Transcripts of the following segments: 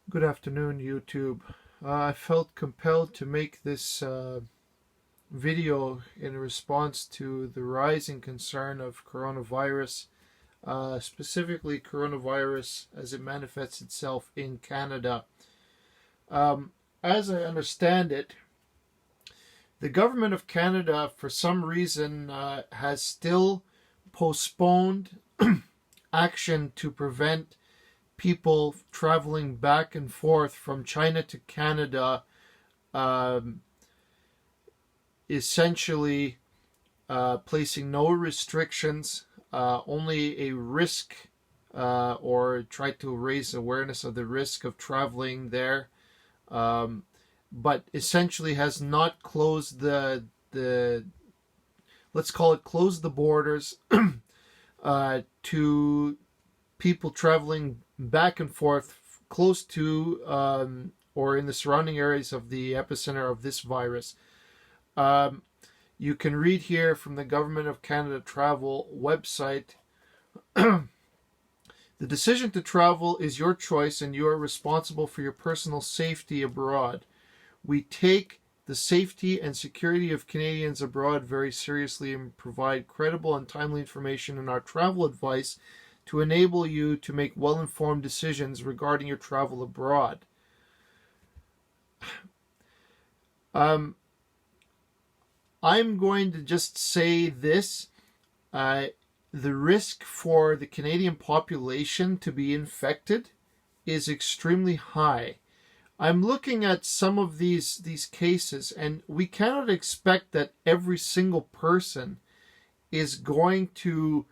Good afternoon, YouTube. I felt compelled to make this video in response to the rising concern of coronavirus, specifically coronavirus as it manifests itself in Canada. As I understand it, the government of Canada, for some reason, has still postponed action to prevent people traveling back and forth from China to Canada, essentially placing no restrictions, only a risk, or try to raise awareness of the risk of traveling there, but essentially has not closed the let's call it closed the borders to people traveling back and forth close to or in the surrounding areas of the epicenter of this virus. You can read here from the Government of Canada Travel website. The decision to travel is your choice and you are responsible for your personal safety abroad. We take the safety and security of Canadians abroad very seriously and provide credible and timely information in our travel advice to enable you to make well-informed decisions regarding your travel abroad. I'm going to just say this. The risk for the Canadian population to be infected is extremely high. I'm looking at some of these cases, and we cannot expect that every single person is going to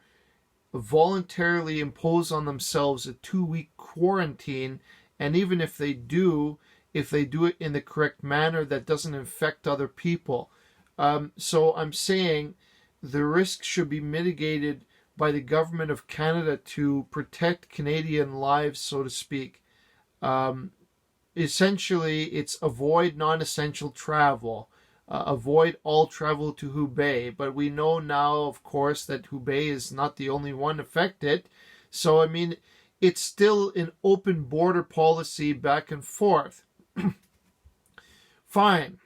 voluntarily impose on themselves a 2-week quarantine, and even if they do it in the correct manner that doesn't infect other people. So I'm saying the risk should be mitigated by the government of Canada to protect Canadian lives, so to speak. Essentially, it's avoid non-essential travel. Avoid all travel to Hubei. But we know now, of course, that Hubei is not the only one affected. So, I mean, it's still an open border policy back and forth. Fine.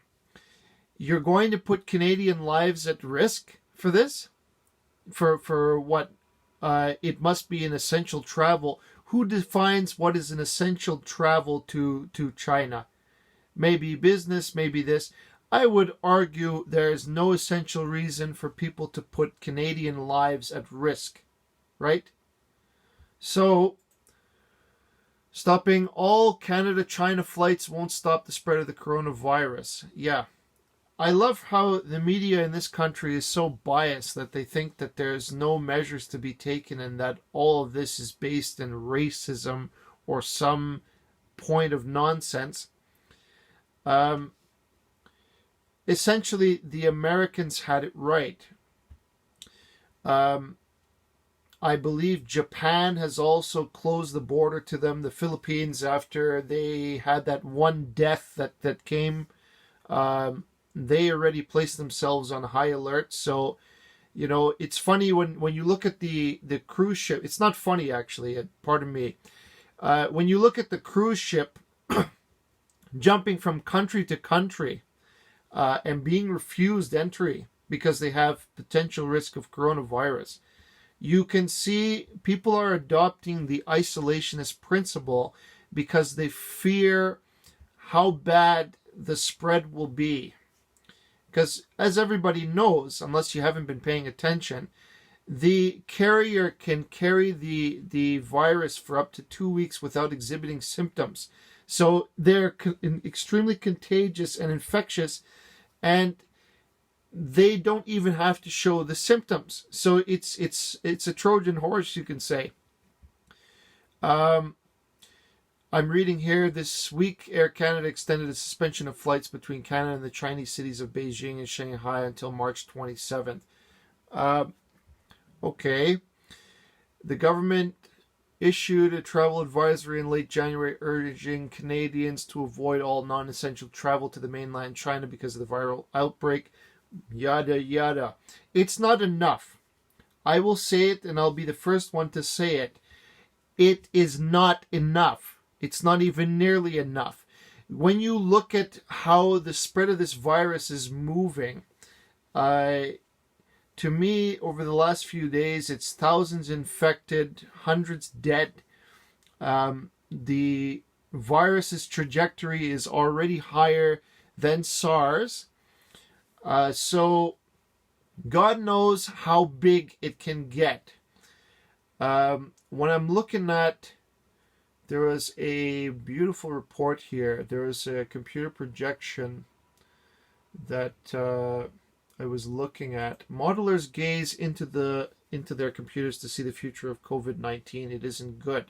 You're going to put Canadian lives at risk for this? For what? It must be an essential travel. Who defines what is an essential travel to China? Maybe business, maybe this. I would argue there is no essential reason for people to put Canadian lives at risk, right? So, stopping all Canada-China flights won't stop the spread of the coronavirus. Yeah. I love how the media in this country is so biased that they think that there's no measures to be taken and that all of this is based in racism or some point of nonsense. Essentially, the Americans had it right. I believe Japan has also closed the border to them. The Philippines, after they had that one death that came, they already placed themselves on high alert. So, you know, it's funny when you look at the cruise ship. It's not funny, actually. Pardon me. When you look at the cruise ship jumping from country to country, and being refused entry because they have potential risk of coronavirus, you can see people are adopting the isolationist principle because they fear how bad the spread will be. Because as everybody knows, unless you haven't been paying attention, the carrier can carry the virus for up to 2 weeks without exhibiting symptoms. So they're extremely contagious and infectious, and they don't even have to show the symptoms. So it's a Trojan horse, you can say. I'm reading here, this week Air Canada extended a suspension of flights between Canada and the Chinese cities of Beijing and Shanghai until March 27th. Okay. The government issued a travel advisory in late January urging Canadians to avoid all non-essential travel to the mainland China because of the viral outbreak. Yada, yada. It's not enough. I will say it, and I'll be the first one to say it. It is not enough. It's not even nearly enough. When you look at how the spread of this virus is moving, to me, over the last few days, it's thousands infected, hundreds dead. The virus's trajectory is already higher than SARS. So God knows how big it can get. When I'm looking at, there was a beautiful report here. There was a computer projection that I was looking at. Modelers gaze into their computers to see the future of COVID-19. It isn't good.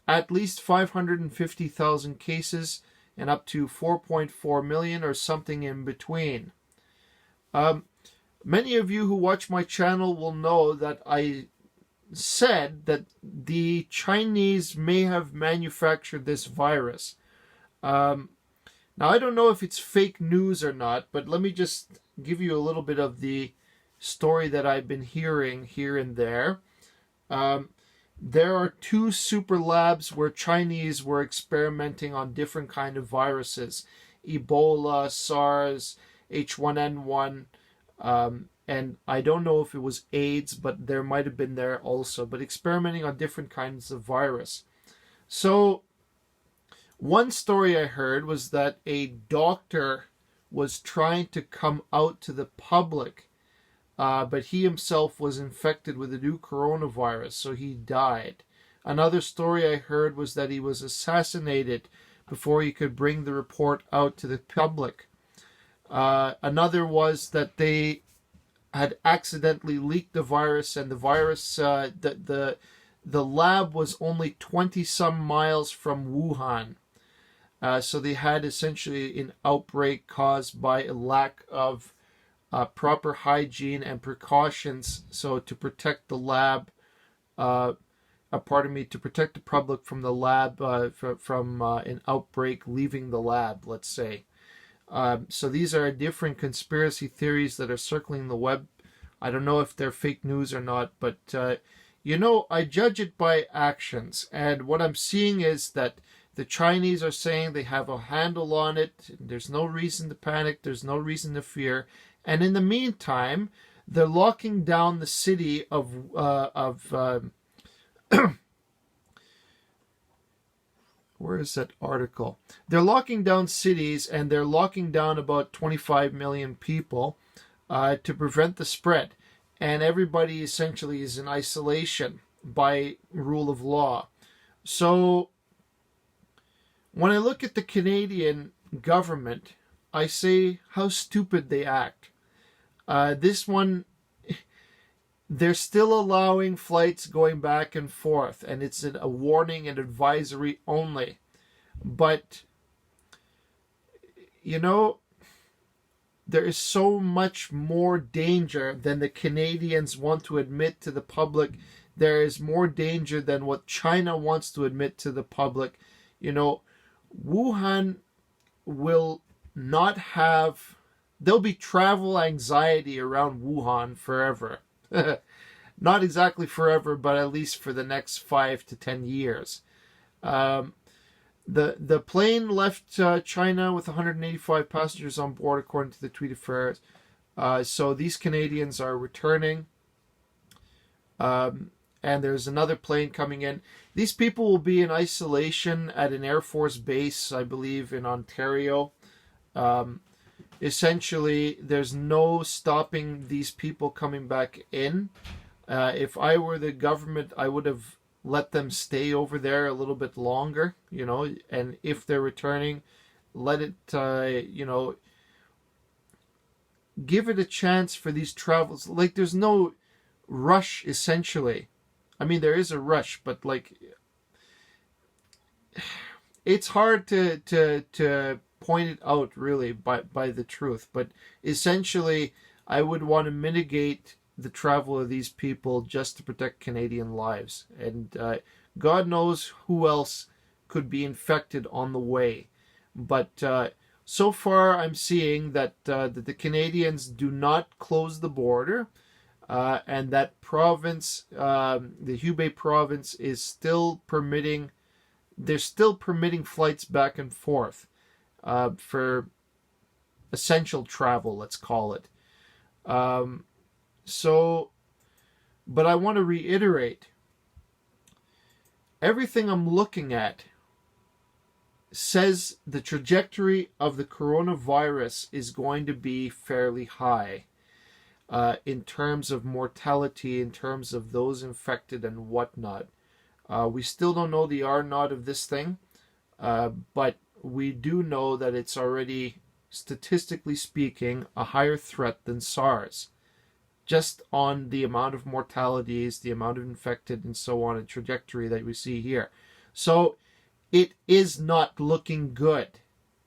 At least 550,000 cases and up to 4.4 million or something in between. Many of you who watch my channel will know that I said that the Chinese may have manufactured this virus. Now, I don't know if it's fake news or not, but let me just give you a little bit of the story that I've been hearing here and there. There are 2 super labs where Chinese were experimenting on different kind of viruses. Ebola, SARS, H1N1, and I don't know if it was AIDS, but there might have been there also, but experimenting on different kinds of virus. So one story I heard was that a doctor was trying to come out to the public, but he himself was infected with a new coronavirus, so he died. Another story I heard was that he was assassinated before he could bring the report out to the public. Another was that they had accidentally leaked the virus, and the virus, the lab was only 20 some miles from Wuhan. So they had essentially an outbreak caused by a lack of proper hygiene and precautions. So to protect the lab, to protect the public from the lab, from an outbreak leaving the lab, let's say. So these are different conspiracy theories that are circling the web. I don't know if they're fake news or not, but I judge it by actions. And what I'm seeing is that the Chinese are saying they have a handle on it. There's no reason to panic. There's no reason to fear. And in the meantime, they're locking down the city of where is that article? They're locking down cities, and they're locking down about 25 million people to prevent the spread. And everybody essentially is in isolation by rule of law. So when I look at the Canadian government, I say how stupid they act. This one, they're still allowing flights going back and forth, and it's a warning and advisory only. But, there is so much more danger than the Canadians want to admit to the public. There is more danger than what China wants to admit to the public. Wuhan will not have, there'll be travel anxiety around Wuhan forever. Not exactly forever, but at least for the next 5 to 10 years. The plane left China with 185 passengers on board, according to the tweet affairs. So these Canadians are returning. And there's another plane coming in. These people will be in isolation at an Air Force base, I believe, in Ontario. Essentially, there's no stopping these people coming back in. If I were the government, I would have let them stay over there a little bit longer, and if they're returning, let it, give it a chance for these travels. Like, there's no rush, essentially. I mean, there is a rush, but it's hard to point it out, really, by the truth. But essentially, I would want to mitigate the travel of these people just to protect Canadian lives. And God knows who else could be infected on the way. But so far, I'm seeing that the Canadians do not close the border. And that province, the Hubei province, is still permitting they're still permitting flights back and forth for essential travel, let's call it. But I want to reiterate, everything I'm looking at says the trajectory of the coronavirus is going to be fairly high in terms of mortality, in terms of those infected and whatnot. We still don't know the R0 of this thing, but we do know that it's already, statistically speaking, a higher threat than SARS, just on the amount of mortalities, the amount of infected, and so on, and trajectory that we see here. So it is not looking good.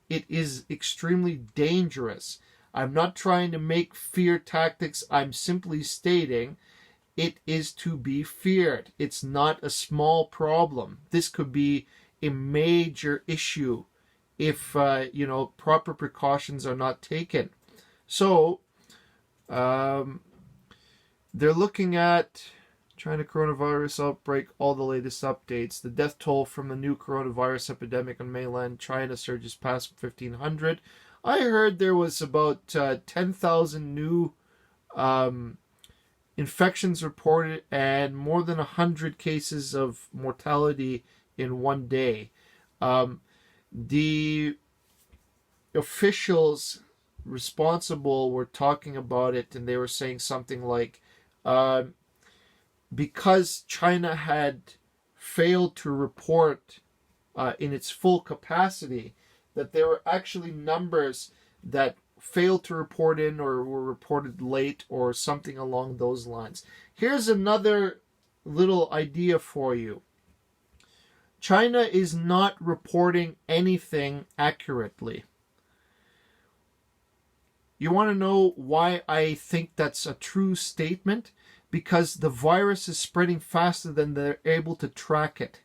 It is extremely dangerous. I'm not trying to make fear tactics. I'm simply stating it is to be feared. It's not a small problem. This could be a major issue if proper precautions are not taken. So they're looking at China coronavirus outbreak, all the latest updates. The death toll from the new coronavirus epidemic on mainland China surges past 1,500. I heard there was about 10,000 new infections reported and more than 100 cases of mortality in one day. The officials responsible were talking about it, and they were saying something like, because China had failed to report in its full capacity, that there were actually numbers that failed to report in or were reported late or something along those lines. Here's another little idea for you. China is not reporting anything accurately. You want to know why I think that's a true statement? Because the virus is spreading faster than they're able to track it.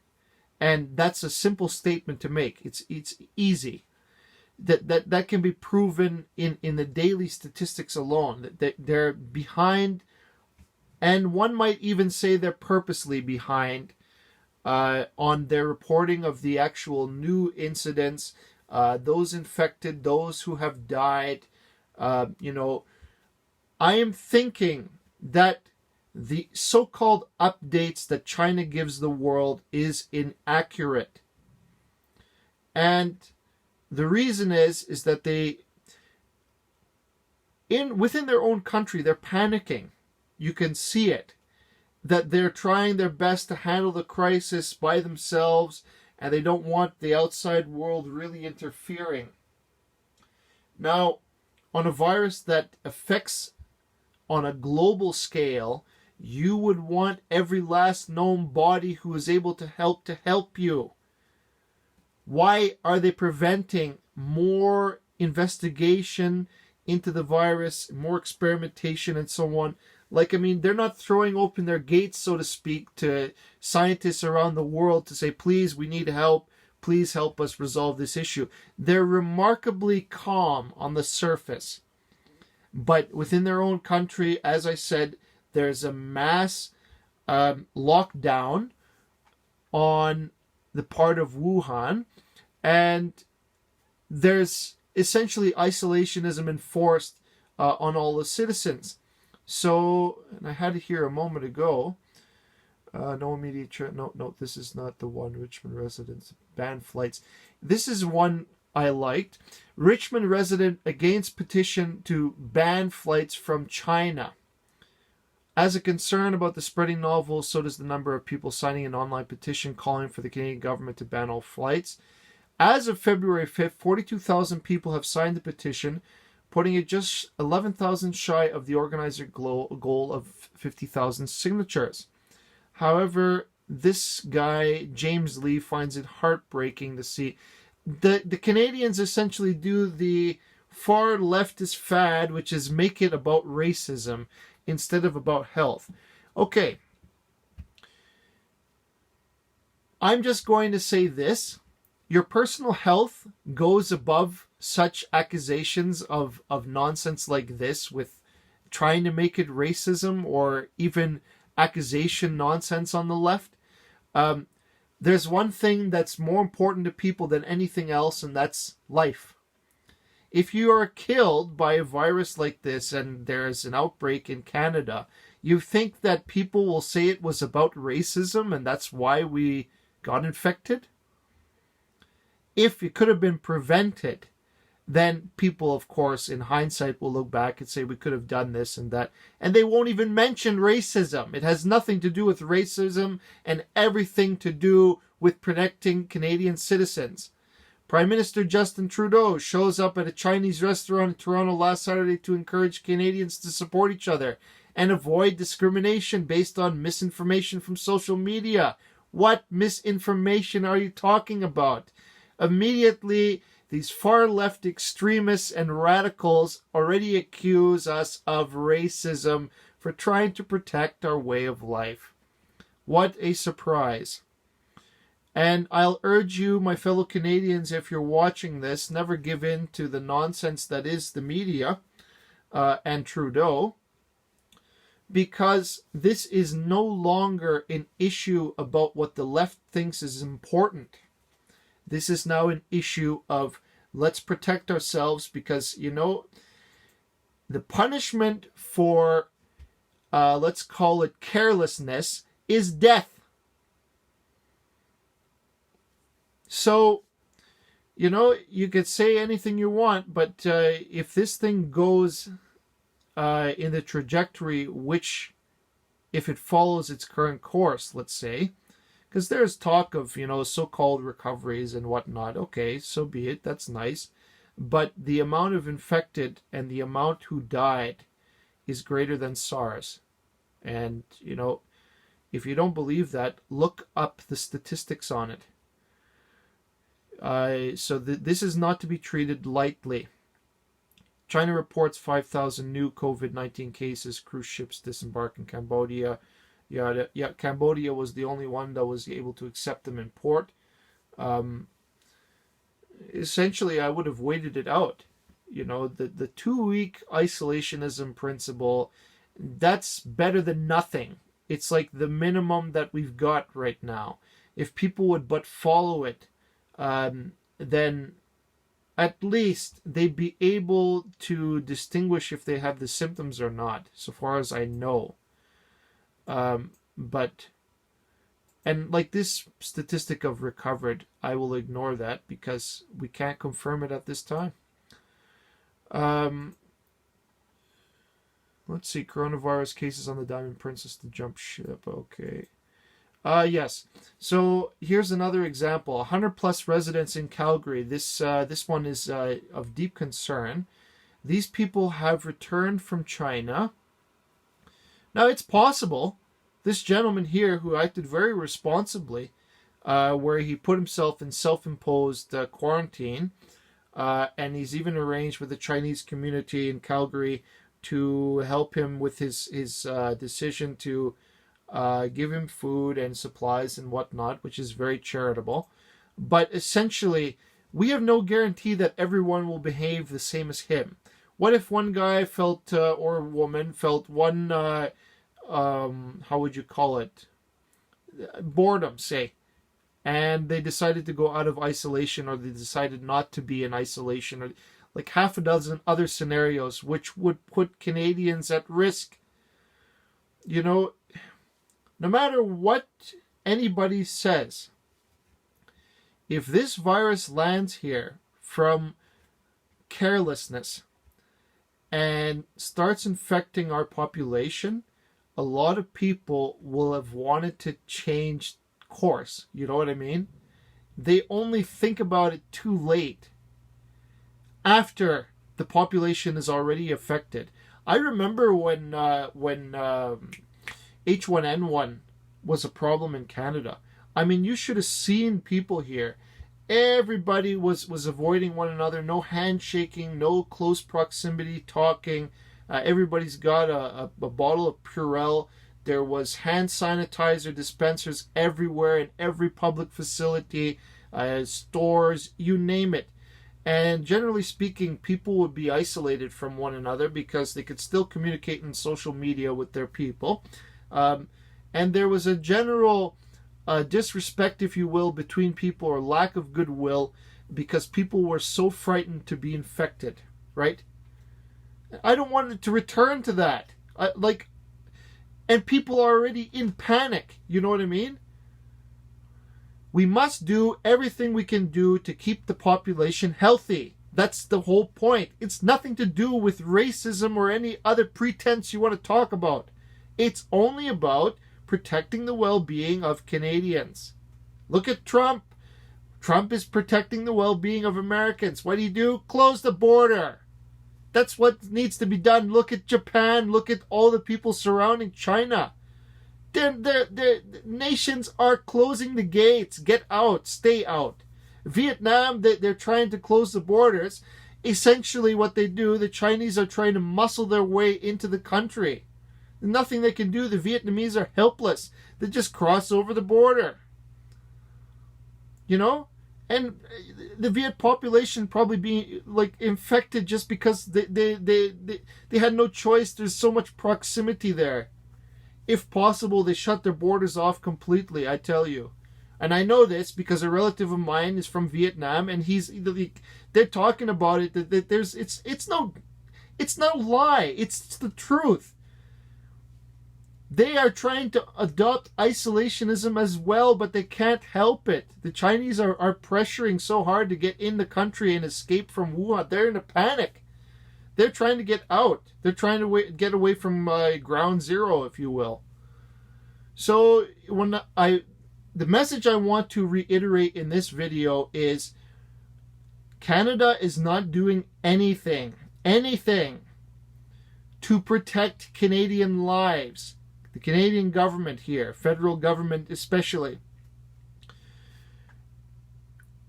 And that's a simple statement to make. It's easy. That can be proven in the daily statistics alone. That they're behind, and one might even say they're purposely behind on their reporting of the actual new incidents, those infected, those who have died. I am thinking that the so-called updates that China gives the world is inaccurate. And the reason is that within their own country, they're panicking. You can see it. That they're trying their best to handle the crisis by themselves, and they don't want the outside world really interfering. Now, on a virus that affects on a global scale, you would want every last known body who is able to help you. Why are they preventing more investigation into the virus, more experimentation, and so on? They're not throwing open their gates, so to speak, to scientists around the world to say, please, we need help. Please help us resolve this issue. They're remarkably calm on the surface. But within their own country, as I said, there's a mass lockdown on the part of Wuhan, and there's essentially isolationism enforced on all the citizens. So, and I had it here a moment ago. No immediate no, this is not the one. Richmond residents ban flights. This is one I liked. Richmond resident against petition to ban flights from China. As a concern about the spreading novel, so does the number of people signing an online petition calling for the Canadian government to ban all flights. As of February 5th, 42,000 people have signed the petition, putting it just 11,000 shy of the organizer goal of 50,000 signatures. However, this guy, James Lee, finds it heartbreaking to see the Canadians essentially do the far leftist fad, which is make it about racism instead of about health. Okay. I'm just going to say this. Your personal health goes above such accusations of nonsense like this, with trying to make it racism or even accusation nonsense on the left. There's one thing that's more important to people than anything else, and that's life. If you are killed by a virus like this and there's an outbreak in Canada, you think that people will say it was about racism and that's why we got infected? If it could have been prevented, then people, of course, in hindsight, will look back and say we could have done this and that. And they won't even mention racism. It has nothing to do with racism and everything to do with protecting Canadian citizens. Prime Minister Justin Trudeau shows up at a Chinese restaurant in Toronto last Saturday to encourage Canadians to support each other and avoid discrimination based on misinformation from social media. What misinformation are you talking about? Immediately, these far-left extremists and radicals already accuse us of racism for trying to protect our way of life. What a surprise. And I'll urge you, my fellow Canadians, if you're watching this, never give in to the nonsense that is the media and Trudeau, because this is no longer an issue about what the left thinks is important. This is now an issue of let's protect ourselves because, you know, the punishment for, let's call it carelessness, is death. So, you know, you could say anything you want, but if this thing goes in the trajectory which, if it follows its current course, let's say, because there's talk of, you know, so-called recoveries and whatnot. Okay, so be it. That's nice. But the amount of infected and the amount who died is greater than SARS. And, you know, if you don't believe that, look up the statistics on it. This is not to be treated lightly. China reports 5,000 new COVID-19 cases. Cruise ships disembark in Cambodia. Yeah, Cambodia was the only one that was able to accept them in port. Essentially, I would have waited it out. You know, the 2-week isolationism principle, that's better than nothing. It's like the minimum that we've got right now. If people would but follow it, then at least they'd be able to distinguish if they have the symptoms or not, so far as I know. But like this statistic of recovered, I will ignore that because we can't confirm it at this time. Let's see, coronavirus cases on the Diamond Princess to jump ship. Okay. Yes. So here's another example. 100 plus residents in Calgary. This one is of deep concern. These people have returned from China. Now, it's possible. This gentleman here, who acted very responsibly, where he put himself in self-imposed quarantine, and he's even arranged with the Chinese community in Calgary to help him with his decision to give him food and supplies and whatnot, which is very charitable. But essentially, we have no guarantee that everyone will behave the same as him. What if one guy felt, or woman felt one, how would you call it? Boredom, say. And they decided to go out of isolation, or they decided not to be in isolation, or like half a dozen other scenarios which would put Canadians at risk. You know, no matter what anybody says, if this virus lands here from carelessness and starts infecting our population, a lot of people will have wanted to change course. You know what I mean? They only think about it too late, after the population is already affected. I remember when H1N1 was a problem in Canada. I mean, you should have seen people here. Everybody was avoiding one another. No handshaking, no close proximity talking. Everybody's got a bottle of Purell. There was hand sanitizer dispensers everywhere in every public facility, stores, you name it. And generally speaking, people would be isolated from one another because they could still communicate in social media with their people. And there was a general disrespect, if you will, between people, or lack of goodwill, because people were so frightened to be infected, right? I don't want it to return to that. And people are already in panic. You know what I mean? We must do everything we can do to keep the population healthy. That's the whole point. It's nothing to do with racism or any other pretense you want to talk about. It's only about protecting the well-being of Canadians. Look at Trump. Trump is protecting the well-being of Americans. What do? Close the border. That's what needs to be done. Look at Japan. Look at all the people surrounding China. The nations are closing the gates. Get out. Stay out. Vietnam, they're trying to close the borders. Essentially what they do, the Chinese are trying to muscle their way into the country. Nothing they can do. The Vietnamese are helpless. They just cross over the border. You know? And the Viet population probably being infected just because they had no choice. There's so much proximity there. If possible, they shut their borders off completely, I tell you. And I know this because a relative of mine is from Vietnam, and they're talking about it, that it's no lie. It's the truth. They are trying to adopt isolationism as well, but they can't help it. The Chinese are pressuring so hard to get in the country and escape from Wuhan. They're in a panic. They're trying to get out. They're trying to get away from ground zero, if you will. So the message I want to reiterate in this video is Canada is not doing anything to protect Canadian lives. The Canadian government here, federal government especially.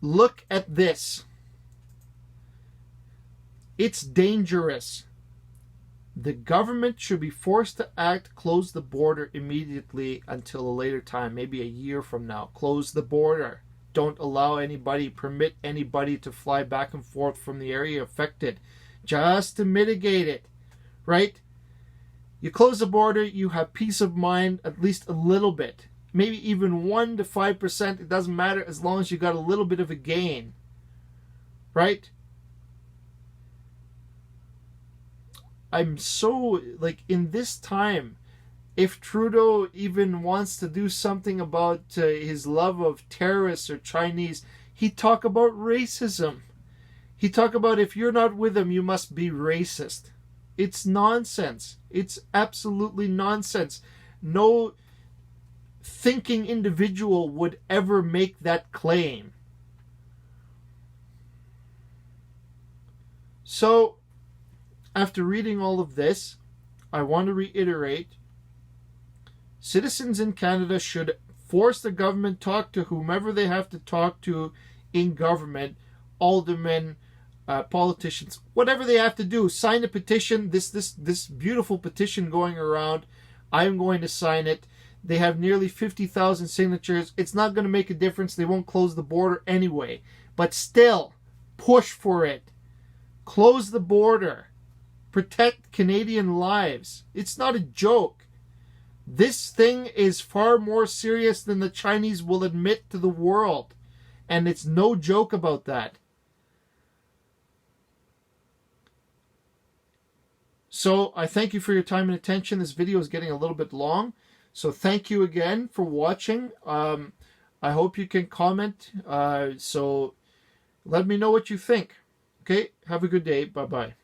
Look at this. It's dangerous. The government should be forced to act, close the border immediately until a later time, maybe a year from now. Close the border. Don't allow anybody, permit anybody to fly back and forth from the area affected, just to mitigate it, right? You close the border, you have peace of mind, at least a little bit. Maybe even 1 to 5%, it doesn't matter as long as you got a little bit of a gain, right? I'm so, in this time, if Trudeau even wants to do something about his love of terrorists or Chinese, he talk about racism. He talk about if you're not with him, you must be racist. It's nonsense. It's absolutely nonsense. No thinking individual would ever make that claim. So, after reading all of this, I want to reiterate, citizens in Canada should force the government, talk to whomever they have to talk to in government, aldermen, politicians, whatever they have to do. Sign a petition, this beautiful petition going around. I'm going to sign it. They have nearly 50,000 signatures. It's not going to make a difference. They won't close the border anyway. But still, push for it. Close the border. Protect Canadian lives. It's not a joke. This thing is far more serious than the Chinese will admit to the world. And it's no joke about that. So I thank you for your time and attention. This video is getting a little bit long. So thank you again for watching. I hope you can comment. So let me know what you think. Okay, have a good day. Bye-bye.